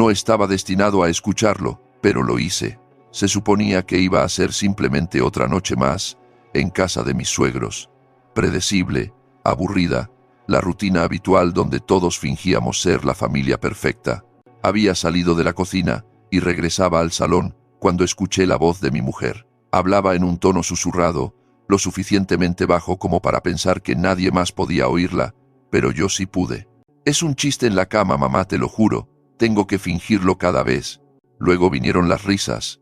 No estaba destinado a escucharlo, pero lo hice. Se suponía que iba a ser simplemente otra noche más, en casa de mis suegros. Predecible, aburrida, la rutina habitual donde todos fingíamos ser la familia perfecta. Había salido de la cocina y regresaba al salón cuando escuché la voz de mi mujer. Hablaba en un tono susurrado, lo suficientemente bajo como para pensar que nadie más podía oírla, pero yo sí pude. «Es un chiste en la cama, mamá, te lo juro. Tengo que fingirlo cada vez». Luego vinieron las risas.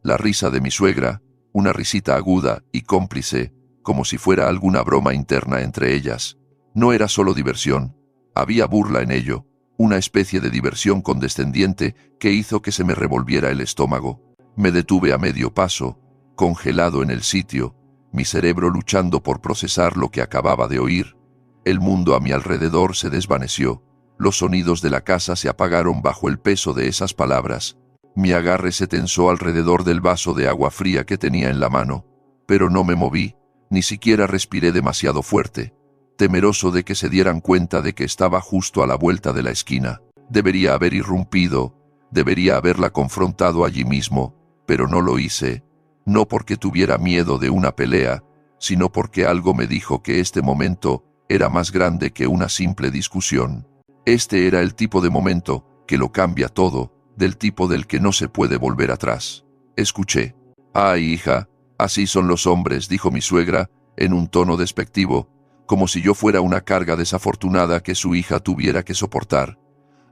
La risa de mi suegra, una risita aguda y cómplice, como si fuera alguna broma interna entre ellas. No era solo diversión, había burla en ello, una especie de diversión condescendiente que hizo que se me revolviera el estómago. Me detuve a medio paso, congelado en el sitio, mi cerebro luchando por procesar lo que acababa de oír. El mundo a mi alrededor se desvaneció, los sonidos de la casa se apagaron bajo el peso de esas palabras. Mi agarre se tensó alrededor del vaso de agua fría que tenía en la mano, pero no me moví, ni siquiera respiré demasiado fuerte, temeroso de que se dieran cuenta de que estaba justo a la vuelta de la esquina. Debería haber irrumpido, debería haberla confrontado allí mismo, pero no lo hice, no porque tuviera miedo de una pelea, sino porque algo me dijo que este momento era más grande que una simple discusión. Este era el tipo de momento que lo cambia todo, del tipo del que no se puede volver atrás. Escuché. «Ay, hija, así son los hombres», dijo mi suegra, en un tono despectivo, como si yo fuera una carga desafortunada que su hija tuviera que soportar.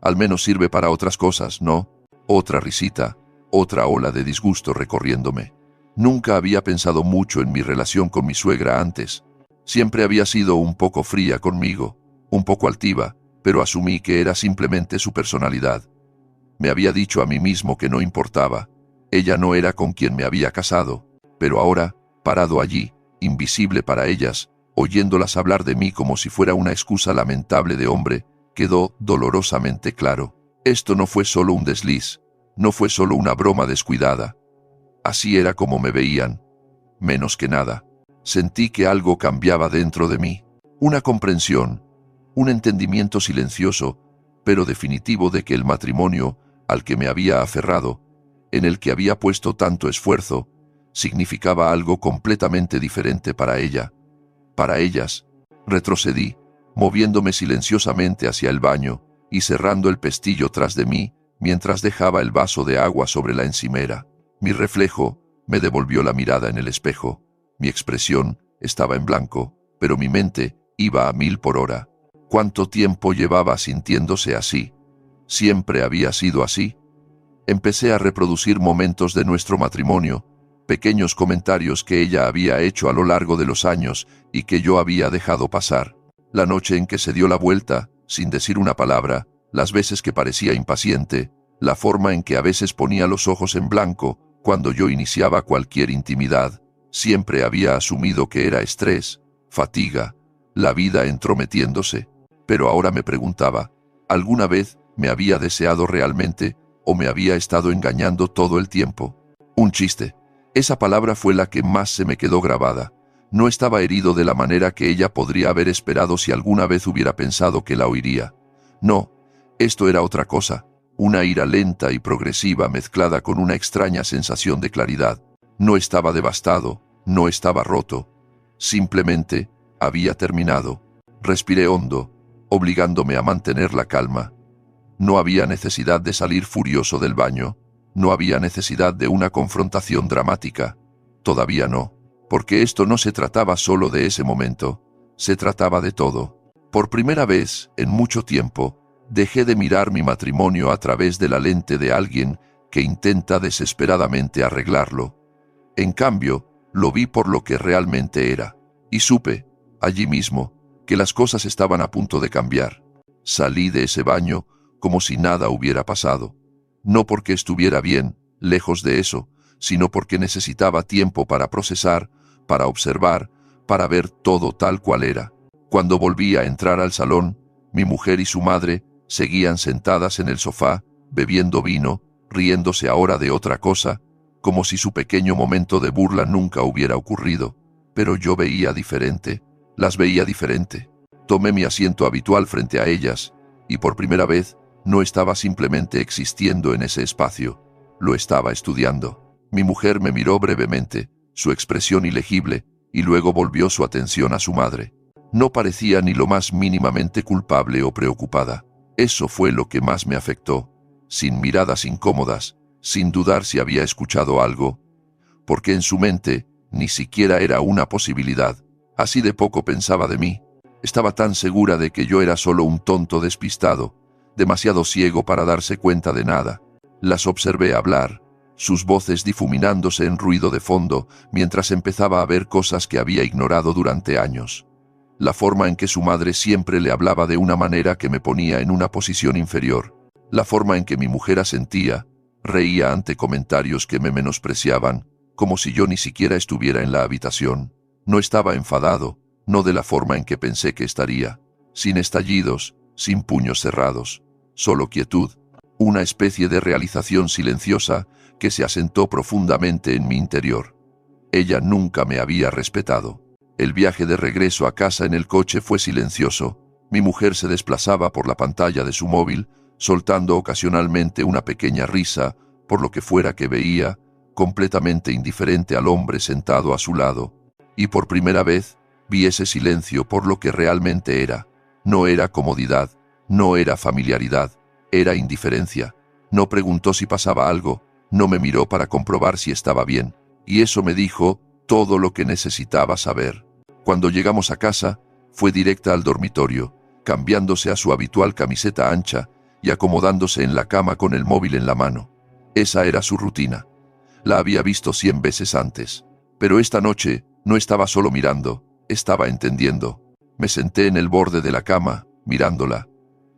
«Al menos sirve para otras cosas, ¿no?». Otra risita, otra ola de disgusto recorriéndome. Nunca había pensado mucho en mi relación con mi suegra antes. Siempre había sido un poco fría conmigo, un poco altiva, pero asumí que era simplemente su personalidad. Me había dicho a mí mismo que no importaba. Ella no era con quien me había casado, pero ahora, parado allí, invisible para ellas, oyéndolas hablar de mí como si fuera una excusa lamentable de hombre, quedó dolorosamente claro. Esto no fue solo un desliz, no fue solo una broma descuidada. Así era como me veían. Menos que nada, sentí que algo cambiaba dentro de mí. Una comprensión, un entendimiento silencioso, pero definitivo de que el matrimonio al que me había aferrado, en el que había puesto tanto esfuerzo, significaba algo completamente diferente para ella. Para ellas. Retrocedí, moviéndome silenciosamente hacia el baño y cerrando el pestillo tras de mí, mientras dejaba el vaso de agua sobre la encimera. Mi reflejo me devolvió la mirada en el espejo. Mi expresión estaba en blanco, pero mi mente iba a 1000 por hora. ¿Cuánto tiempo llevaba sintiéndose así? ¿Siempre había sido así? Empecé a reproducir momentos de nuestro matrimonio, pequeños comentarios que ella había hecho a lo largo de los años y que yo había dejado pasar. La noche en que se dio la vuelta, sin decir una palabra, las veces que parecía impaciente, la forma en que a veces ponía los ojos en blanco cuando yo iniciaba cualquier intimidad. Siempre había asumido que era estrés, fatiga, la vida entrometiéndose. Pero ahora me preguntaba, ¿alguna vez me había deseado realmente o me había estado engañando todo el tiempo? Un chiste. Esa palabra fue la que más se me quedó grabada. No estaba herido de la manera que ella podría haber esperado si alguna vez hubiera pensado que la oiría. No, esto era otra cosa, una ira lenta y progresiva mezclada con una extraña sensación de claridad. No estaba devastado, no estaba roto. Simplemente había terminado. Respiré hondo, obligándome a mantener la calma. No había necesidad de salir furioso del baño. No había necesidad de una confrontación dramática. Todavía no, porque esto no se trataba solo de ese momento. Se trataba de todo. Por primera vez, en mucho tiempo, dejé de mirar mi matrimonio a través de la lente de alguien que intenta desesperadamente arreglarlo. En cambio, lo vi por lo que realmente era. Y supe, allí mismo, que las cosas estaban a punto de cambiar. Salí de ese baño como si nada hubiera pasado. No porque estuviera bien, lejos de eso, sino porque necesitaba tiempo para procesar, para observar, para ver todo tal cual era. Cuando volví a entrar al salón, mi mujer y su madre seguían sentadas en el sofá, bebiendo vino, riéndose ahora de otra cosa, como si su pequeño momento de burla nunca hubiera ocurrido. Pero yo veía diferente, las veía diferente. Tomé mi asiento habitual frente a ellas, y por primera vez No estaba simplemente existiendo en ese espacio, lo estaba estudiando. Mi mujer me miró brevemente, su expresión ilegible, y luego volvió su atención a su madre. No parecía ni lo más mínimamente culpable o preocupada. Eso fue lo que más me afectó. Sin miradas incómodas, sin dudar si había escuchado algo, porque en su mente ni siquiera era una posibilidad. Así de poco pensaba de mí. Estaba tan segura de que yo era solo un tonto despistado, demasiado ciego para darse cuenta de nada. Las observé hablar, sus voces difuminándose en ruido de fondo, mientras empezaba a ver cosas que había ignorado durante años. La forma en que su madre siempre le hablaba de una manera que me ponía en una posición inferior. La forma en que mi mujer asentía, reía ante comentarios que me menospreciaban, como si yo ni siquiera estuviera en la habitación. No estaba enfadado, no de la forma en que pensé que estaría, sin estallidos, sin puños cerrados, solo quietud, una especie de realización silenciosa que se asentó profundamente en mi interior. Ella nunca me había respetado. El viaje de regreso a casa en el coche fue silencioso. Mi mujer se desplazaba por la pantalla de su móvil, soltando ocasionalmente una pequeña risa por lo que fuera que veía, completamente indiferente al hombre sentado a su lado. Y por primera vez vi ese silencio por lo que realmente era. No era comodidad, no era familiaridad, era indiferencia. No preguntó si pasaba algo, no me miró para comprobar si estaba bien, y eso me dijo todo lo que necesitaba saber. Cuando llegamos a casa, fue directa al dormitorio, cambiándose a su habitual camiseta ancha y acomodándose en la cama con el móvil en la mano. Esa era su rutina. La había visto 100 veces antes. Pero esta noche no estaba solo mirando, estaba entendiendo. Me senté en el borde de la cama, mirándola.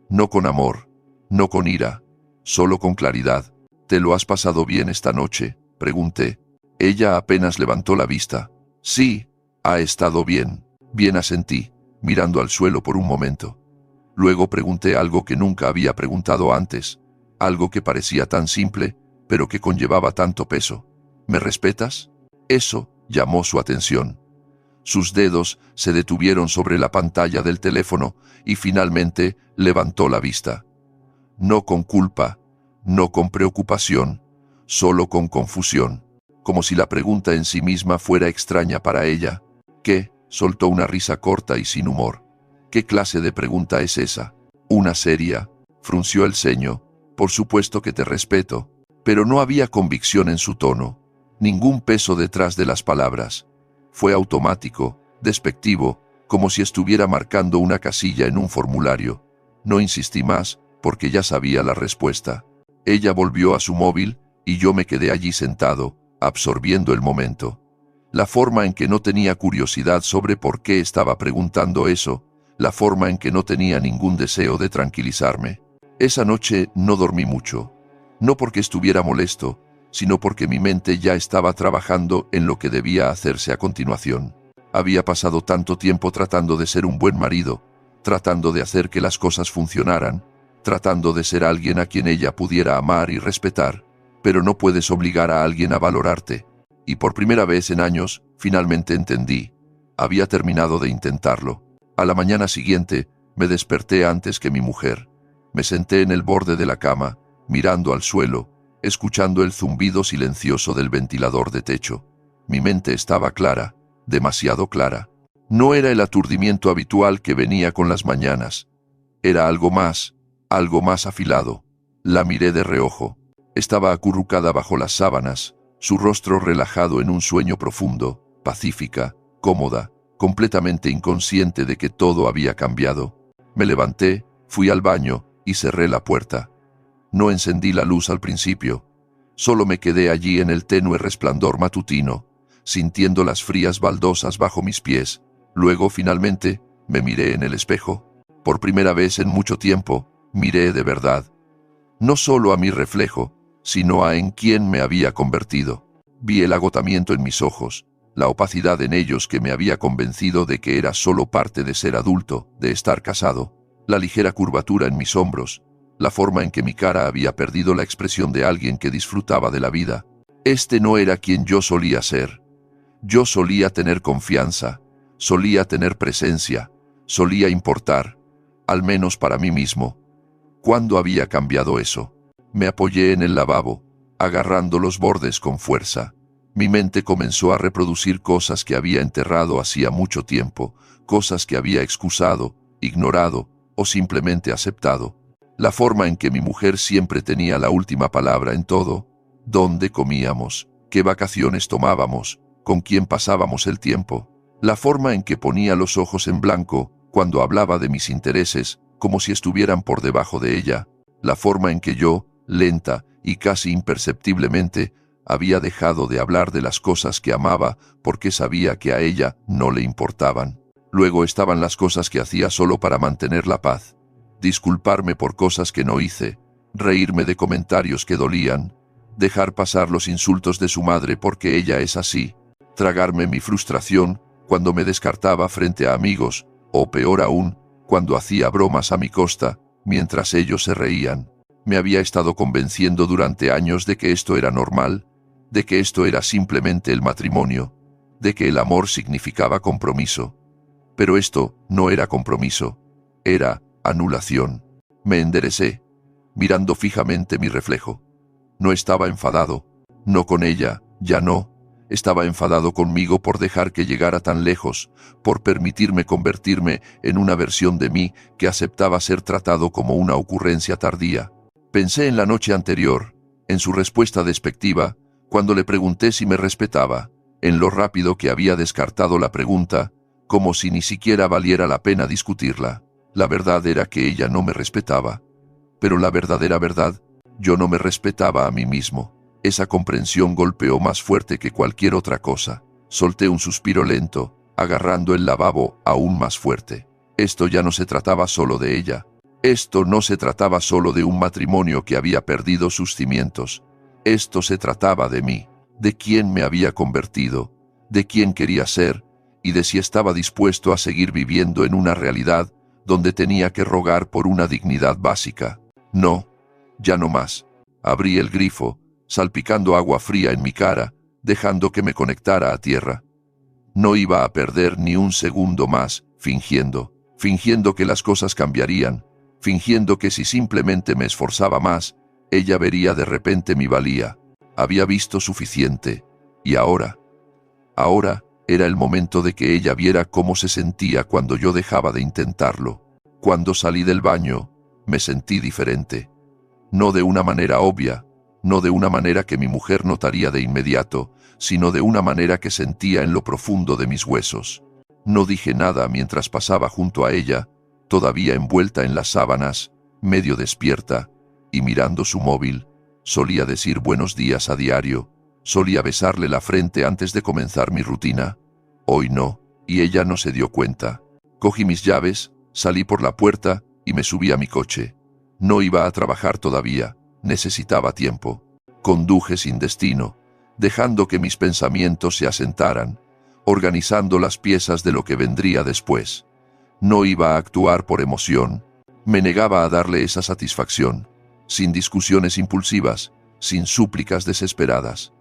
No con amor, no con ira, solo con claridad. ¿Te lo has pasado bien esta noche?, pregunté. Ella apenas levantó la vista. Sí, ha estado bien. Bien, asentí, mirando al suelo por un momento. Luego pregunté algo que nunca había preguntado antes, algo que parecía tan simple, pero que conllevaba tanto peso. ¿Me respetas? Eso llamó su atención. Sus dedos se detuvieron sobre la pantalla del teléfono y finalmente levantó la vista. No con culpa, no con preocupación, solo con confusión, como si la pregunta en sí misma fuera extraña para ella. ¿Qué? Soltó una risa corta y sin humor. ¿Qué clase de pregunta es esa? ¿Una seria? Frunció el ceño. Por supuesto que te respeto. Pero no había convicción en su tono, ningún peso detrás de las palabras. Fue automático, despectivo, como si estuviera marcando una casilla en un formulario. No insistí más, porque ya sabía la respuesta. Ella volvió a su móvil, y yo me quedé allí sentado, absorbiendo el momento. La forma en que no tenía curiosidad sobre por qué estaba preguntando eso, la forma en que no tenía ningún deseo de tranquilizarme. Esa noche no dormí mucho. No porque estuviera molesto, sino porque mi mente ya estaba trabajando en lo que debía hacerse a continuación. Había pasado tanto tiempo tratando de ser un buen marido, tratando de hacer que las cosas funcionaran, tratando de ser alguien a quien ella pudiera amar y respetar, pero no puedes obligar a alguien a valorarte. Y por primera vez en años, finalmente entendí. Había terminado de intentarlo. A la mañana siguiente, me desperté antes que mi mujer. Me senté en el borde de la cama, mirando al suelo, escuchando el zumbido silencioso del ventilador de techo. Mi mente estaba clara, demasiado clara. No era el aturdimiento habitual que venía con las mañanas. Era algo más afilado. La miré de reojo. Estaba acurrucada bajo las sábanas, su rostro relajado en un sueño profundo, pacífica, cómoda, completamente inconsciente de que todo había cambiado. Me levanté, fui al baño y cerré la puerta. No encendí la luz al principio. Solo me quedé allí en el tenue resplandor matutino, sintiendo las frías baldosas bajo mis pies. Luego, finalmente, me miré en el espejo. Por primera vez en mucho tiempo, miré de verdad. No solo a mi reflejo, sino a en quién me había convertido. Vi el agotamiento en mis ojos, la opacidad en ellos que me había convencido de que era solo parte de ser adulto, de estar casado, la ligera curvatura en mis hombros, la forma en que mi cara había perdido la expresión de alguien que disfrutaba de la vida. Este no era quien yo solía ser. Yo solía tener confianza, solía tener presencia, solía importar, al menos para mí mismo. ¿Cuándo había cambiado eso? Me apoyé en el lavabo, agarrando los bordes con fuerza. Mi mente comenzó a reproducir cosas que había enterrado hacía mucho tiempo, cosas que había excusado, ignorado o simplemente aceptado. La forma en que mi mujer siempre tenía la última palabra en todo, dónde comíamos, qué vacaciones tomábamos, con quién pasábamos el tiempo. La forma en que ponía los ojos en blanco cuando hablaba de mis intereses, como si estuvieran por debajo de ella. La forma en que yo, lenta y casi imperceptiblemente, había dejado de hablar de las cosas que amaba porque sabía que a ella no le importaban. Luego estaban las cosas que hacía solo para mantener la paz. Disculparme por cosas que no hice, reírme de comentarios que dolían, dejar pasar los insultos de su madre porque ella es así, tragarme mi frustración cuando me descartaba frente a amigos, o peor aún, cuando hacía bromas a mi costa, mientras ellos se reían. Me había estado convenciendo durante años de que esto era normal, de que esto era simplemente el matrimonio, de que el amor significaba compromiso. Pero esto no era compromiso, era anulación. Me enderecé, mirando fijamente mi reflejo. No estaba enfadado, no con ella, ya no. Estaba enfadado conmigo por dejar que llegara tan lejos, por permitirme convertirme en una versión de mí que aceptaba ser tratado como una ocurrencia tardía. Pensé en la noche anterior, en su respuesta despectiva, cuando le pregunté si me respetaba, en lo rápido que había descartado la pregunta, como si ni siquiera valiera la pena discutirla. La verdad era que ella no me respetaba. Pero la verdadera verdad, yo no me respetaba a mí mismo. Esa comprensión golpeó más fuerte que cualquier otra cosa. Solté un suspiro lento, agarrando el lavabo aún más fuerte. Esto ya no se trataba solo de ella. Esto no se trataba solo de un matrimonio que había perdido sus cimientos. Esto se trataba de mí, de quién me había convertido, de quién quería ser, y de si estaba dispuesto a seguir viviendo en una realidad donde tenía que rogar por una dignidad básica. No, ya no más. Abrí el grifo, salpicando agua fría en mi cara, dejando que me conectara a tierra. No iba a perder ni un segundo más, fingiendo que las cosas cambiarían, fingiendo que si simplemente me esforzaba más, ella vería de repente mi valía. Había visto suficiente. Y ahora era el momento de que ella viera cómo se sentía cuando yo dejaba de intentarlo. Cuando salí del baño, me sentí diferente. No de una manera obvia, no de una manera que mi mujer notaría de inmediato, sino de una manera que sentía en lo profundo de mis huesos. No dije nada mientras pasaba junto a ella, todavía envuelta en las sábanas, medio despierta, y mirando su móvil. Solía decir buenos días a diario, solía besarle la frente antes de comenzar mi rutina. Hoy no, y ella no se dio cuenta. Cogí mis llaves, salí por la puerta y me subí a mi coche. No iba a trabajar todavía, necesitaba tiempo. Conduje sin destino, dejando que mis pensamientos se asentaran, organizando las piezas de lo que vendría después. No iba a actuar por emoción, me negaba a darle esa satisfacción, sin discusiones impulsivas, sin súplicas desesperadas.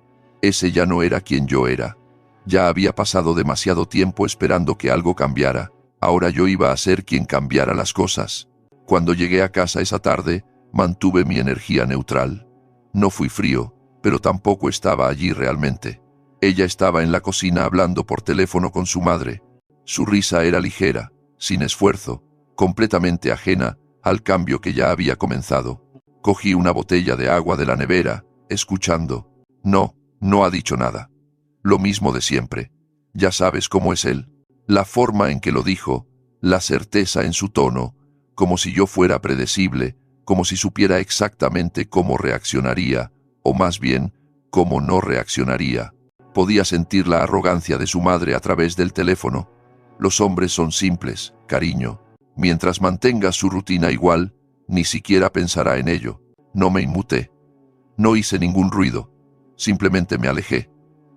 Ese ya no era quien yo era. Ya había pasado demasiado tiempo esperando que algo cambiara. Ahora yo iba a ser quien cambiara las cosas. Cuando llegué a casa esa tarde, mantuve mi energía neutral. No fui frío, pero tampoco estaba allí realmente. Ella estaba en la cocina hablando por teléfono con su madre. Su risa era ligera, sin esfuerzo, completamente ajena al cambio que ya había comenzado. Cogí una botella de agua de la nevera, escuchando. No ha dicho nada. Lo mismo de siempre. Ya sabes cómo es él. La forma en que lo dijo, la certeza en su tono, como si yo fuera predecible, como si supiera exactamente cómo reaccionaría, o más bien, cómo no reaccionaría. Podía sentir la arrogancia de su madre a través del teléfono. Los hombres son simples, cariño. Mientras mantenga su rutina igual, ni siquiera pensará en ello. No me inmuté. No hice ningún ruido. Simplemente me alejé.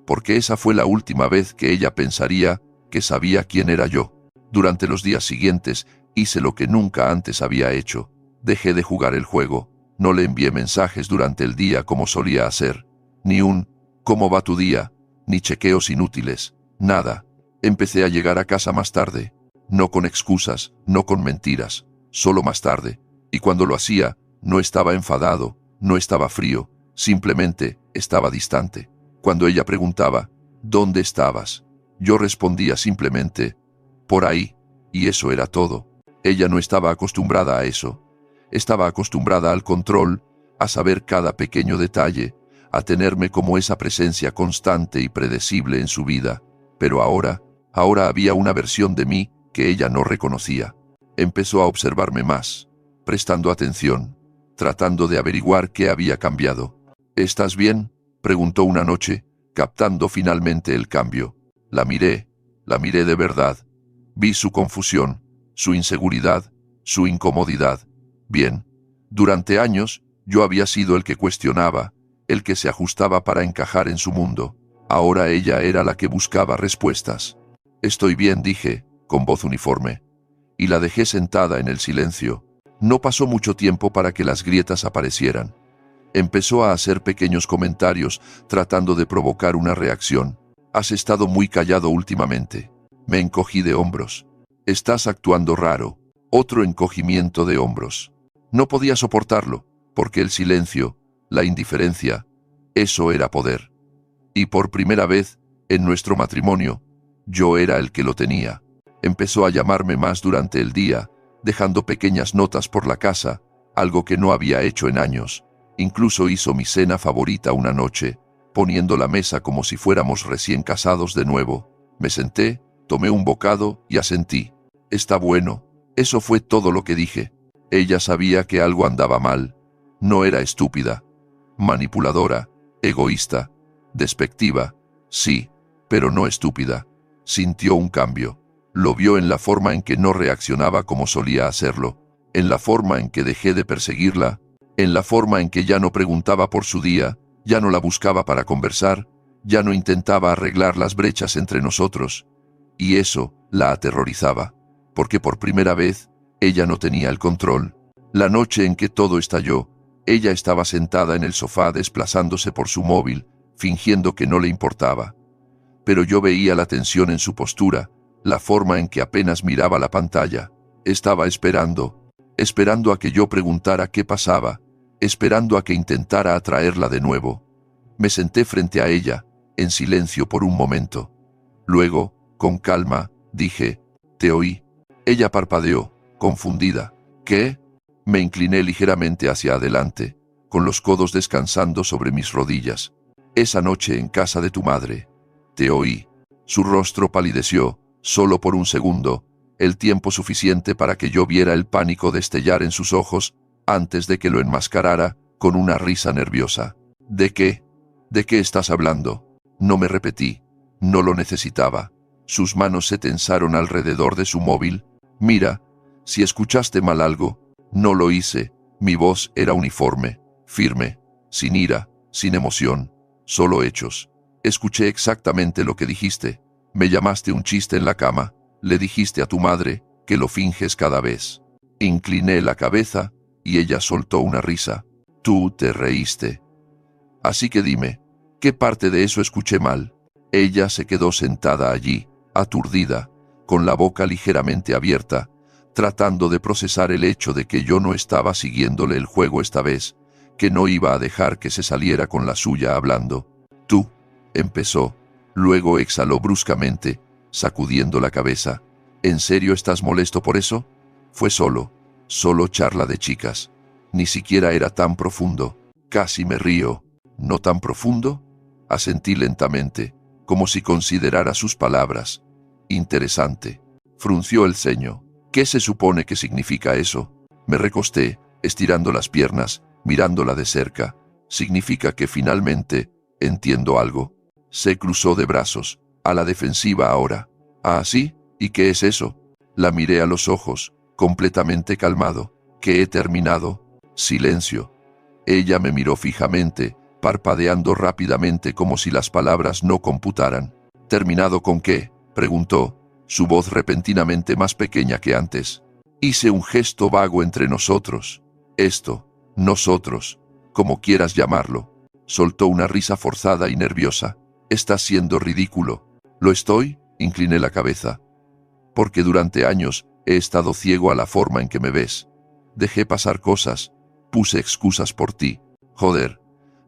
Porque esa fue la última vez que ella pensaría que sabía quién era yo. Durante los días siguientes, hice lo que nunca antes había hecho. Dejé de jugar el juego. No le envié mensajes durante el día como solía hacer. Ni un ¿cómo va tu día? Ni chequeos inútiles. Nada. Empecé a llegar a casa más tarde. No con excusas, no con mentiras. Solo más tarde. Y cuando lo hacía, no estaba enfadado, no estaba frío, simplemente estaba distante. Cuando ella preguntaba, ¿dónde estabas?, yo respondía simplemente, por ahí, y eso era todo. Ella no estaba acostumbrada a eso. Estaba acostumbrada al control, a saber cada pequeño detalle, a tenerme como esa presencia constante y predecible en su vida. Pero ahora había una versión de mí que ella no reconocía. Empezó a observarme más, prestando atención, tratando de averiguar qué había cambiado. ¿Estás bien?, preguntó una noche, captando finalmente el cambio. La miré de verdad. Vi su confusión, su inseguridad, su incomodidad. Bien. Durante años, yo había sido el que cuestionaba, el que se ajustaba para encajar en su mundo. Ahora ella era la que buscaba respuestas. Estoy bien, dije, con voz uniforme. Y la dejé sentada en el silencio. No pasó mucho tiempo para que las grietas aparecieran. Empezó a hacer pequeños comentarios, tratando de provocar una reacción. Has estado muy callado últimamente. Me encogí de hombros. Estás actuando raro. Otro encogimiento de hombros. No podía soportarlo, porque el silencio, la indiferencia, eso era poder. Y por primera vez, en nuestro matrimonio, yo era el que lo tenía. Empezó a llamarme más durante el día, dejando pequeñas notas por la casa, algo que no había hecho en años. Incluso hizo mi cena favorita una noche, poniendo la mesa como si fuéramos recién casados de nuevo. Me senté, tomé un bocado y asentí. Está bueno. Eso fue todo lo que dije. Ella sabía que algo andaba mal. No era estúpida, manipuladora, egoísta, despectiva, sí, pero no estúpida. Sintió un cambio. Lo vio en la forma en que no reaccionaba como solía hacerlo, en la forma en que dejé de perseguirla, en la forma en que ya no preguntaba por su día, ya no la buscaba para conversar, ya no intentaba arreglar las brechas entre nosotros. Y eso la aterrorizaba, porque por primera vez, ella no tenía el control. La noche en que todo estalló, ella estaba sentada en el sofá desplazándose por su móvil, fingiendo que no le importaba. Pero yo veía la tensión en su postura, la forma en que apenas miraba la pantalla. Estaba esperando a que yo preguntara qué pasaba, esperando a que intentara atraerla de nuevo. Me senté frente a ella, en silencio por un momento. Luego, con calma, dije, «Te oí». Ella parpadeó, confundida. «¿Qué?». Me incliné ligeramente hacia adelante, con los codos descansando sobre mis rodillas. «Esa noche en casa de tu madre. Te oí». Su rostro palideció, solo por un segundo, el tiempo suficiente para que yo viera el pánico destellar en sus ojos, antes de que lo enmascarara con una risa nerviosa. «¿De qué? ¿De qué estás hablando?». No me repetí. No lo necesitaba. Sus manos se tensaron alrededor de su móvil. «Mira, si escuchaste mal algo». No lo hice. Mi voz era uniforme, firme, sin ira, sin emoción, solo hechos. «Escuché exactamente lo que dijiste. Me llamaste un chiste en la cama. Le dijiste a tu madre que lo finges cada vez». Incliné la cabeza y ella soltó una risa. «Tú te reíste. Así que dime, ¿qué parte de eso escuché mal?». Ella se quedó sentada allí, aturdida, con la boca ligeramente abierta, tratando de procesar el hecho de que yo no estaba siguiéndole el juego esta vez, que no iba a dejar que se saliera con la suya hablando. «Tú», empezó, luego exhaló bruscamente, sacudiendo la cabeza. «¿En serio estás molesto por eso?». Fue solo charla de chicas. Ni siquiera era tan profundo. Casi me río. «¿No tan profundo?». Asentí lentamente, como si considerara sus palabras. «Interesante». Frunció el ceño. «¿Qué se supone que significa eso?». Me recosté, estirando las piernas, mirándola de cerca. «Significa que finalmente entiendo algo». Se cruzó de brazos, a la defensiva ahora. «¿Ah, sí? ¿Y qué es eso?». La miré a los ojos, completamente calmado. «¿Que he terminado?». Silencio. Ella me miró fijamente, parpadeando rápidamente como si las palabras no computaran. «¿Terminado con qué?», preguntó, su voz repentinamente más pequeña que antes. Hice un gesto vago entre nosotros. «Esto, nosotros, como quieras llamarlo». Soltó una risa forzada y nerviosa. «Estás siendo ridículo». «¿Lo estoy?». Incliné la cabeza. «Porque durante años he estado ciego a la forma en que me ves. Dejé pasar cosas, puse excusas por ti. Joder,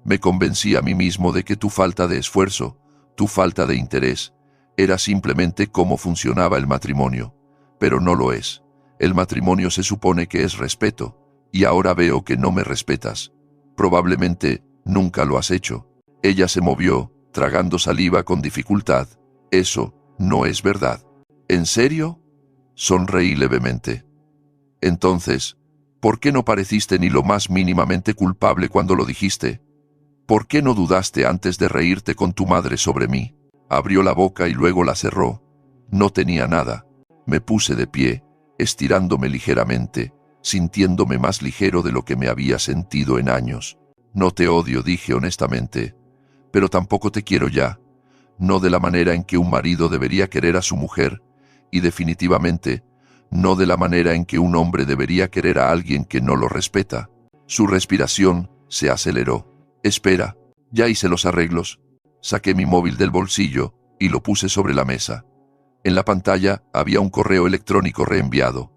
me convencí a mí mismo de que tu falta de esfuerzo, tu falta de interés, era simplemente cómo funcionaba el matrimonio. Pero no lo es. El matrimonio se supone que es respeto, y ahora veo que no me respetas. Probablemente nunca lo has hecho. Ella se movió, tragando saliva con dificultad. Eso no es verdad. ¿En serio? Sonreí levemente. Entonces, ¿por qué no pareciste ni lo más mínimamente culpable cuando lo dijiste? ¿Por qué no dudaste antes de reírte con tu madre sobre mí? Abrió la boca y luego la cerró. No tenía nada. Me puse de pie, estirándome ligeramente, sintiéndome más ligero de lo que me había sentido en años. No te odio, dije honestamente, pero tampoco te quiero ya. No de la manera en que un marido debería querer a su mujer, y definitivamente, no de la manera en que un hombre debería querer a alguien que no lo respeta. Su respiración se aceleró. Espera, ya hice los arreglos. Saqué mi móvil del bolsillo y lo puse sobre la mesa. En la pantalla había un correo electrónico reenviado.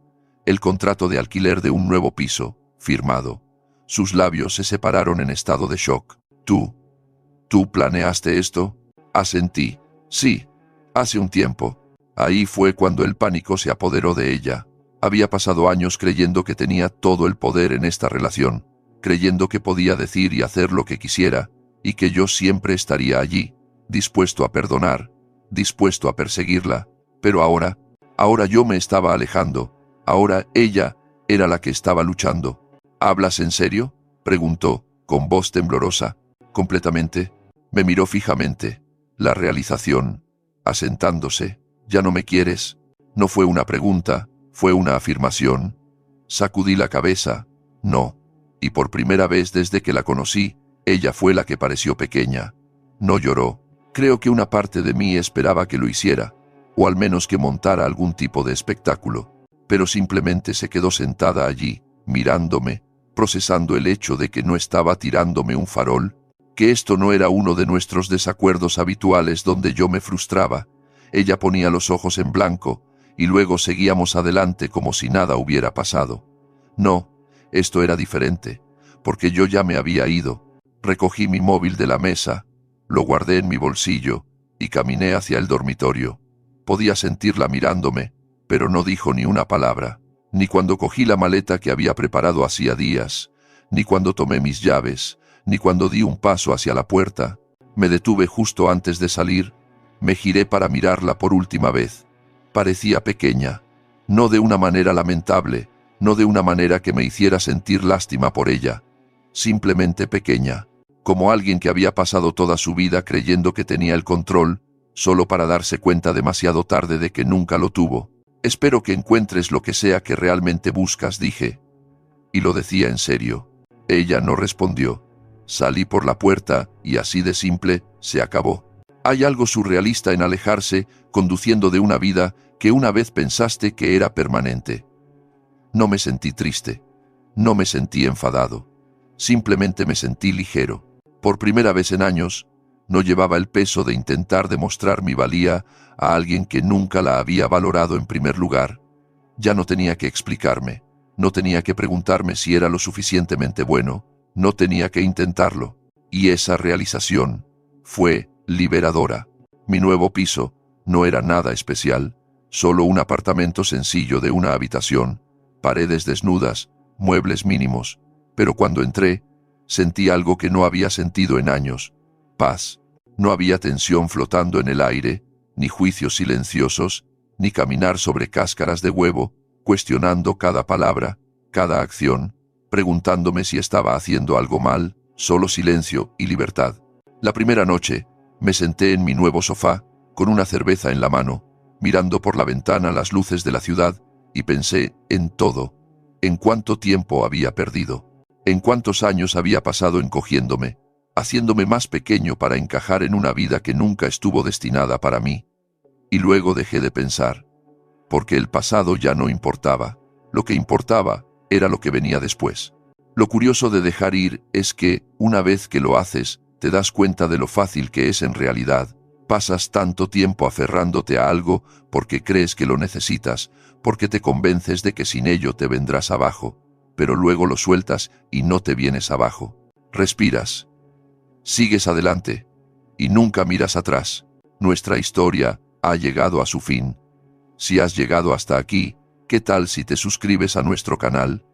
El contrato de alquiler de un nuevo piso, firmado. Sus labios se separaron en estado de shock. ¿Tú planeaste esto? Asentí. Sí, hace un tiempo. Ahí fue cuando el pánico se apoderó de ella. Había pasado años creyendo que tenía todo el poder en esta relación, creyendo que podía decir y hacer lo que quisiera, y que yo siempre estaría allí, dispuesto a perdonar, dispuesto a perseguirla. Pero ahora yo me estaba alejando. Ahora ella era la que estaba luchando. ¿Hablas en serio?, preguntó, con voz temblorosa. Completamente. Me miró fijamente. La realización, asentándose. ¿Ya no me quieres? No fue una pregunta, fue una afirmación. Sacudí la cabeza. No. Y por primera vez desde que la conocí, ella fue la que pareció pequeña. No lloró. Creo que una parte de mí esperaba que lo hiciera, o al menos que montara algún tipo de espectáculo. Pero simplemente se quedó sentada allí, mirándome, procesando el hecho de que no estaba tirándome un farol, que esto no era uno de nuestros desacuerdos habituales donde yo me frustraba. Ella ponía los ojos en blanco, y luego seguíamos adelante como si nada hubiera pasado. No, esto era diferente, porque yo ya me había ido. Recogí mi móvil de la mesa, lo guardé en mi bolsillo, y caminé hacia el dormitorio. Podía sentirla mirándome, pero no dijo ni una palabra, ni cuando cogí la maleta que había preparado hacía días, ni cuando tomé mis llaves, ni cuando di un paso hacia la puerta. Me detuve justo antes de salir, me giré para mirarla por última vez. Parecía pequeña, no de una manera lamentable, no de una manera que me hiciera sentir lástima por ella, simplemente pequeña, como alguien que había pasado toda su vida creyendo que tenía el control, solo para darse cuenta demasiado tarde de que nunca lo tuvo. Espero que encuentres lo que sea que realmente buscas, dije. Y lo decía en serio. Ella no respondió. Salí por la puerta y así de simple se acabó. Hay algo surrealista en alejarse, conduciendo de una vida que una vez pensaste que era permanente. No me sentí triste. No me sentí enfadado. Simplemente me sentí ligero. Por primera vez en años, no llevaba el peso de intentar demostrar mi valía a alguien que nunca la había valorado en primer lugar. Ya no tenía que explicarme. No tenía que preguntarme si era lo suficientemente bueno. No tenía que intentarlo. Y esa realización fue liberadora. Mi nuevo piso no era nada especial, solo un apartamento sencillo de una habitación, paredes desnudas, muebles mínimos. Pero cuando entré, sentí algo que no había sentido en años. Paz. No había tensión flotando en el aire, ni juicios silenciosos, ni caminar sobre cáscaras de huevo, cuestionando cada palabra, cada acción, preguntándome si estaba haciendo algo mal, solo silencio y libertad. La primera noche, me senté en mi nuevo sofá, con una cerveza en la mano, mirando por la ventana las luces de la ciudad, y pensé en todo, en cuánto tiempo había perdido, en cuántos años había pasado encogiéndome, haciéndome más pequeño para encajar en una vida que nunca estuvo destinada para mí. Y luego dejé de pensar, porque el pasado ya no importaba, lo que importaba era lo que venía después. Lo curioso de dejar ir es que, una vez que lo haces, te das cuenta de lo fácil que es en realidad. Pasas tanto tiempo aferrándote a algo porque crees que lo necesitas, porque te convences de que sin ello te vendrás abajo. pero luego lo sueltas y no te vienes abajo. Respiras. Sigues adelante y nunca miras atrás. Nuestra historia ha llegado a su fin. Si has llegado hasta aquí, ¿qué tal si te suscribes a nuestro canal?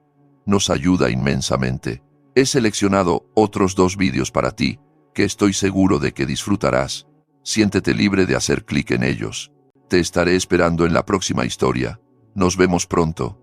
Nos ayuda inmensamente. He seleccionado otros 2 vídeos para ti, que estoy seguro de que disfrutarás. Siéntete libre de hacer clic en ellos. Te estaré esperando en la próxima historia. Nos vemos pronto.